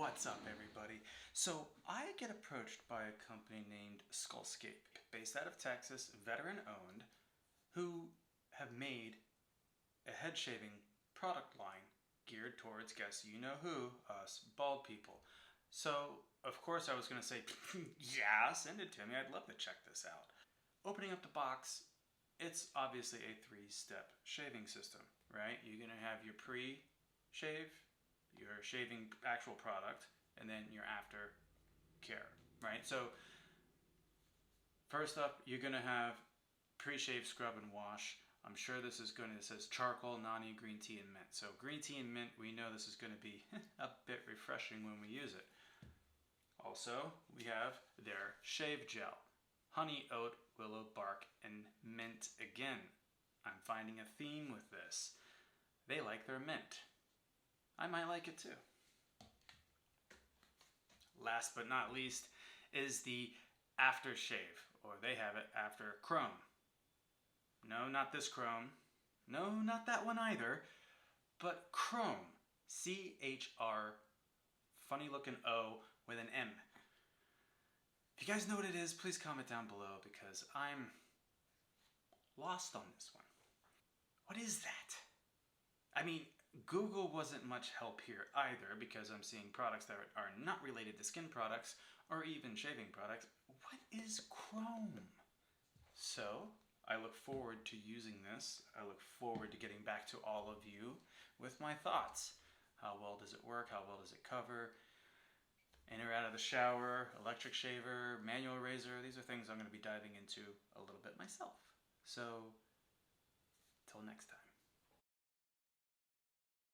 What's up, everybody? So I get approached by a company named Skullskape, based out of Texas, veteran-owned, who have made a head shaving product line geared towards, guess you know who, us bald people. So, of course I was going to say, yeah, send it to me, I'd love to check this out. Opening up the box, it's obviously a 3-step shaving system, right? You're going to have your pre-shave, your shaving actual product, and then your after care, right? So first up, you're going to have pre-shave, scrub, and wash. I'm sure this is going to, it says charcoal, nani, green tea, and mint. So green tea and mint, we know this is going to be a bit refreshing when we use it. Also, we have their shave gel. Honey, oat, willow bark, and mint again. I'm finding a theme with this. They like their mint. I might like it too. Last but not least is the aftershave, or they have it after chrome. No, not this chrome. No, not that one either. But chrome. C-H-R, funny looking O with an M. If you guys know what it is, please comment down below because I'm lost on this one. What is that? I mean, Google wasn't much help here either because I'm seeing products that are not related to skin products or even shaving products. What is chrome? So, I look forward to using this. I look forward to getting back to all of you with my thoughts. How well does it work? How well does it cover? In or out of the shower, electric shaver, manual razor. These are things I'm going to be diving into a little bit myself. So, till next time.